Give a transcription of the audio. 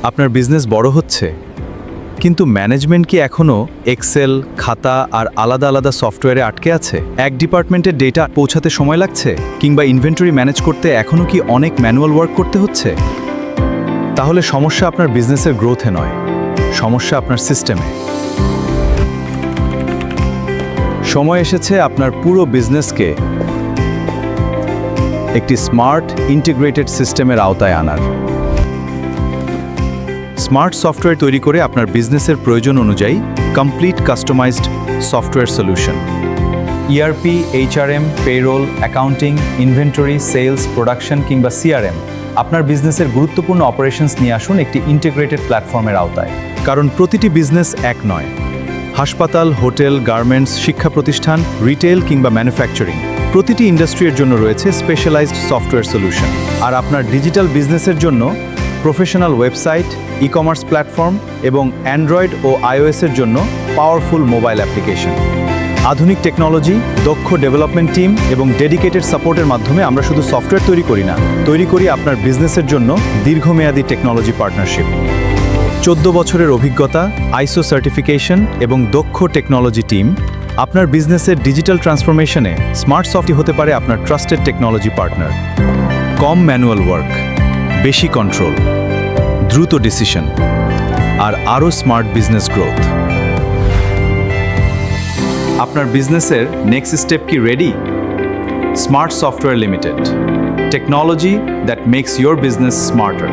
আপনার বিজনেস বড় হচ্ছে, কিন্তু ম্যানেজমেন্ট কি এখনও এক্সেল, খাতা আর আলাদা আলাদা সফটওয়্যারে আটকে আছে? এক ডিপার্টমেন্টের ডেটা পৌঁছাতে সময় লাগছে, কিংবা ইনভেন্টরি ম্যানেজ করতে এখনও কি অনেক ম্যানুয়াল ওয়ার্ক করতে হচ্ছে? তাহলে সমস্যা আপনার বিজনেসের গ্রোথে নয়, সমস্যা আপনার সিস্টেমে। সময় এসেছে আপনার পুরো বিজনেসকে একটি স্মার্ট ইন্টিগ্রেটেড সিস্টেমের আওতায় আনার। স্মার্ট সফটওয়্যার তৈরি করে আপনার বিজনেসের প্রয়োজন অনুযায়ী complete customized software solution. ERP, HRM, payroll, accounting, inventory, sales, production কিংবা সিআরএম, আপনার বিজনেসের গুরুত্বপূর্ণ অপারেশনস নিয়ে আসুন একটি ইন্টিগ্রেটেড প্ল্যাটফর্মের আওতায়। কারণ প্রতিটি বিজনেস এক নয়। হাসপাতাল, হোটেল, গার্মেন্টস, শিক্ষা প্রতিষ্ঠান, রিটেল কিংবা ম্যানুফ্যাকচারিং, প্রতিটি ইন্ডাস্ট্রির জন্য রয়েছে স্পেশালাইজড সফটওয়্যার সলিউশন। আর আপনার ডিজিটাল বিজনেসের জন্য প্রফেশনাল ওয়েবসাইট, ই-কমার্স প্ল্যাটফর্ম এবং অ্যান্ড্রয়েড ও আইওএসের জন্য পাওয়ারফুল মোবাইল অ্যাপ্লিকেশন। আধুনিক টেকনোলজি, দক্ষ ডেভেলপমেন্ট টিম এবং ডেডিকেটেড সাপোর্টের মাধ্যমে আমরা শুধু সফটওয়্যার তৈরি করি না, তৈরি করি আপনার বিজনেসের জন্য দীর্ঘমেয়াদী টেকনোলজি পার্টনারশিপ। 14 বছরের অভিজ্ঞতা, আইসো সার্টিফিকেশন এবং দক্ষ টেকনোলজি টিম আপনার বিজনেসের ডিজিটাল ট্রান্সফরমেশনে স্মার্ট সফটই হতে পারে আপনার ট্রাস্টেড টেকনোলজি পার্টনার। কম ম্যানুয়াল ওয়ার্ক, বেশি কন্ট্রোল, দ্রুত ডিসিশন আর আরও স্মার্ট বিজনেস গ্রোথ। আপনার বিজনেসের নেক্সট স্টেপ কি ready? Smart software limited, technology that makes your business smarter.